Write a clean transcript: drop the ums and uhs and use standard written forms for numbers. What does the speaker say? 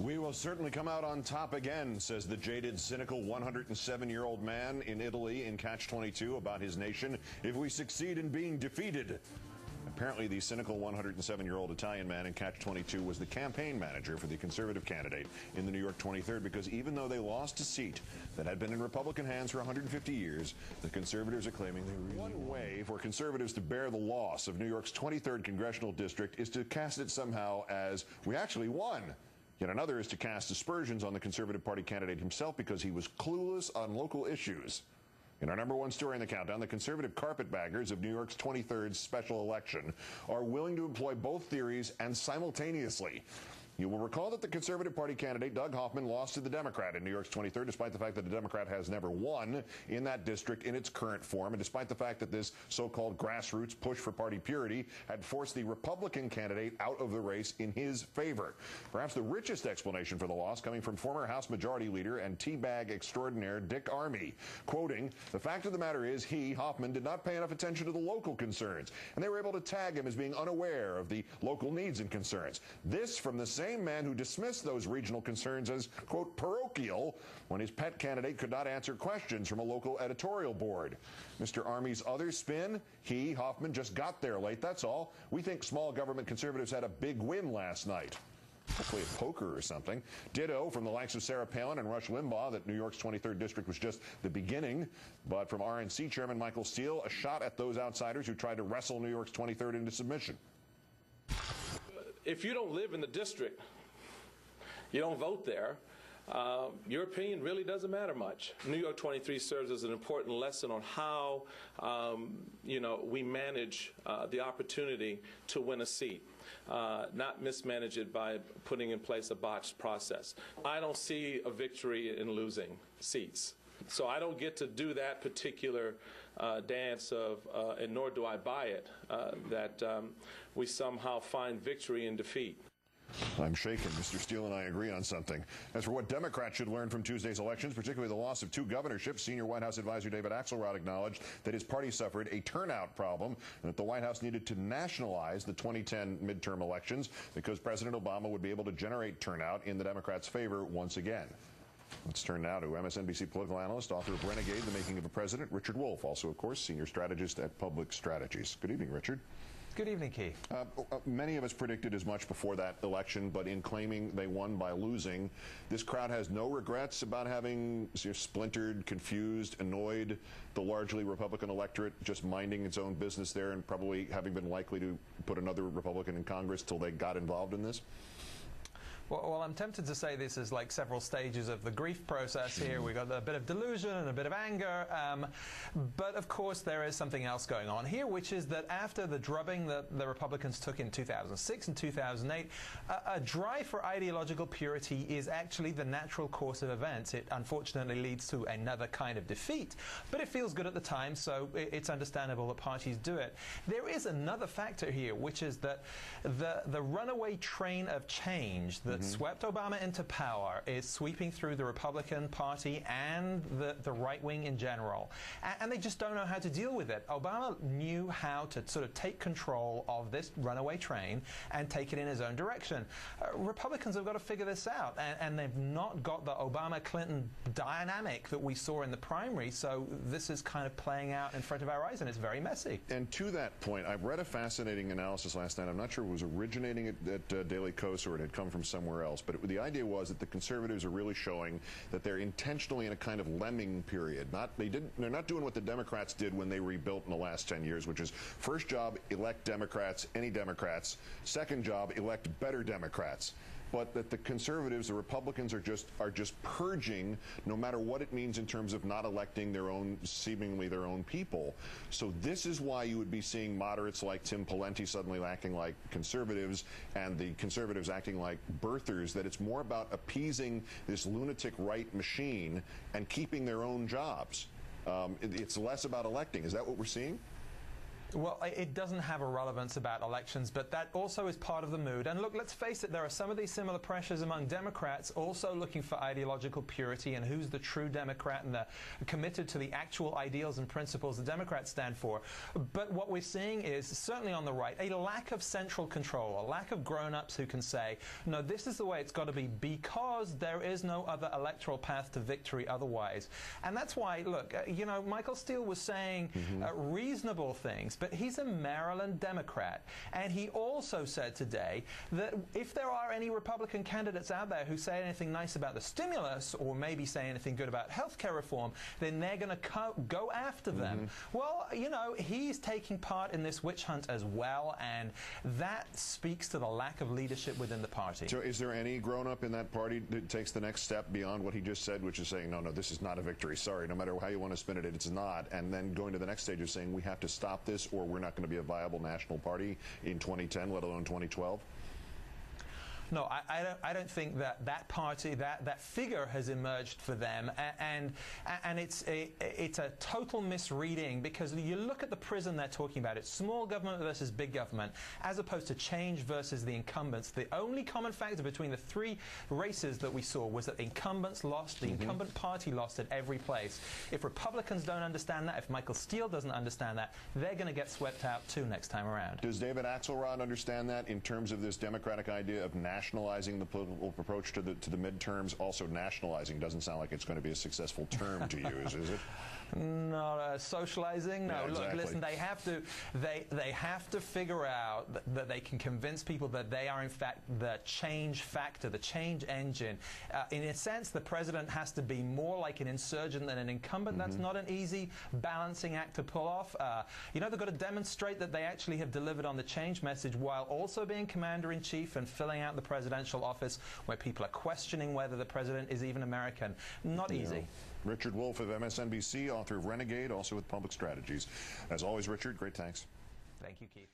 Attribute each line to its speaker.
Speaker 1: We will certainly come out on top again, says the jaded, cynical 107-year-old man in Italy in Catch-22 about his nation if we succeed in being defeated. Apparently, the cynical 107-year-old Italian man in Catch-22 was the campaign manager for the conservative candidate in the New York 23rd, because even though they lost a seat that had been in Republican hands for 150 years, the conservatives are claiming they really won. One way for conservatives to bear the loss of New York's 23rd congressional district is to cast it somehow as, we actually won. Yet another is to cast aspersions on the Conservative Party candidate himself because he was clueless on local issues. In our #1 story in the countdown, the conservative carpetbaggers of New York's 23rd special election are willing to employ both theories and simultaneously. You will recall that the Conservative Party candidate, Doug Hoffman, lost to the Democrat in New York's 23rd, despite the fact that the Democrat has never won in that district in its current form, and despite the fact that this so-called grassroots push for party purity had forced the Republican candidate out of the race in his favor. Perhaps the richest explanation for the loss coming from former House Majority Leader and teabag extraordinaire Dick Armey, quoting, "The fact of the matter is he, Hoffman, did not pay enough attention to the local concerns, and they were able to tag him as being unaware of the local needs and concerns." This from the same man who dismissed those regional concerns as, quote, parochial, when his pet candidate could not answer questions from a local editorial board. Mr. Armey's other spin, he, Hoffman, just got there late, that's all. We think small government conservatives had a big win last night. Hopefully at poker or something. Ditto from the likes of Sarah Palin and Rush Limbaugh that New York's 23rd district was just the beginning. But from RNC Chairman Michael Steele, a shot at those outsiders who tried to wrestle New York's 23rd into submission.
Speaker 2: If you don't live in the district, you don't vote there, your opinion really doesn't matter much. New York 23 serves as an important lesson on how, we manage the opportunity to win a seat, not mismanage it by putting in place a botched process. I don't see a victory in losing seats. So I don't get to do that particular dance of, and nor do I buy it, that we somehow find victory in defeat.
Speaker 1: I'm shaken. Mr. Steele and I agree on something. As for what Democrats should learn from Tuesday's elections, particularly the loss of 2 governorships, senior White House advisor David Axelrod acknowledged that his party suffered a turnout problem and that the White House needed to nationalize the 2010 midterm elections because President Obama would be able to generate turnout in the Democrats' favor once again. Let's turn now to MSNBC political analyst, author of Renegade, The Making of a President, Richard Wolff, also, of course, senior strategist at Public Strategies. Good evening, Richard.
Speaker 3: Good evening, Keith.
Speaker 1: Many of us predicted as much before that election, but in claiming they won by losing, this crowd has no regrets about having splintered, confused, annoyed the largely Republican electorate, just minding its own business there and probably having been likely to put another Republican in Congress till they got involved in this?
Speaker 3: Well, I'm tempted to say this is like several stages of the grief process here. We've got a bit of delusion and a bit of anger, but of course there is something else going on here, which is that after the drubbing that the Republicans took in 2006 and 2008, a drive for ideological purity is actually the natural course of events. It unfortunately leads to another kind of defeat, but it feels good at the time, so it's understandable that parties do it. There is another factor here, which is that the runaway train of change that swept Obama into power is sweeping through the Republican Party and the right wing in general. And they just don't know how to deal with it. Obama knew how to sort of take control of this runaway train and take it in his own direction. Republicans have got to figure this out, and they've not got the Obama-Clinton dynamic that we saw in the primary, so this is kind of playing out in front of our eyes, and it's very messy.
Speaker 1: And to that point, I've read a fascinating analysis last night. I'm not sure it was originating at Daily Kos or it had come from somewhere else, but the idea was that the conservatives are really showing that they're intentionally in a kind of lemming period. They're not doing what the Democrats did when they rebuilt in the last 10 years, which is first job, elect Democrats, any Democrats. Second job, elect better Democrats. But that the conservatives, the Republicans, are just purging, no matter what it means in terms of not electing seemingly their own people. So this is why you would be seeing moderates like Tim Pawlenty suddenly acting like conservatives and the conservatives acting like birthers, that it's more about appeasing this lunatic right machine and keeping their own jobs. It's less about electing. Is that what we're seeing?
Speaker 3: Well, it doesn't have a relevance about elections, but that also is part of the mood. And look, let's face it, there are some of these similar pressures among Democrats also looking for ideological purity and who's the true Democrat and committed to the actual ideals and principles the Democrats stand for. But what we're seeing is, certainly on the right, a lack of central control, a lack of grown-ups who can say, no, this is the way it's got to be because there is no other electoral path to victory otherwise. And that's why, look, you know, Michael Steele was saying reasonable things, but he's a Maryland Democrat. And he also said today that if there are any Republican candidates out there who say anything nice about the stimulus or maybe say anything good about health care reform, then they're going to go after them. Well, you know, he's taking part in this witch hunt as well, and that speaks to the lack of leadership within the party.
Speaker 1: So is there any grown-up in that party that takes the next step beyond what he just said, which is saying, no, this is not a victory, sorry, no matter how you want to spin it, it's not, and then going to the next stage of saying we have to stop this or we're not going to be a viable national party in 2010, let alone 2012?
Speaker 3: No, I don't think that party, that figure has emerged for them, and it's a total misreading, because you look at the prism they're talking about. It's small government versus big government, as opposed to change versus the incumbents. The only common factor between the three races that we saw was that the incumbents lost, the incumbent party lost at every place. If Republicans don't understand that, if Michael Steele doesn't understand that, they're going to get swept out too next time around.
Speaker 1: Does David Axelrod understand that in terms of this Democratic idea of nationalizing the political approach to the midterms? Also, nationalizing doesn't sound like it's going to be a successful term to use, is it?
Speaker 3: No, socializing. No,
Speaker 1: Yeah, exactly.
Speaker 3: Look, listen. They have to figure out that they can convince people that they are in fact the change factor, the change engine. In a sense, the president has to be more like an insurgent than an incumbent. That's not an easy balancing act to pull off. You know, they've got to demonstrate that they actually have delivered on the change message while also being commander-in-chief and filling out the presidential office where people are questioning whether the president is even American. Not easy.
Speaker 1: Richard Wolff of MSNBC, author of Renegade, also with Public Strategies. As always, Richard, great thanks.
Speaker 3: Thank you, Keith.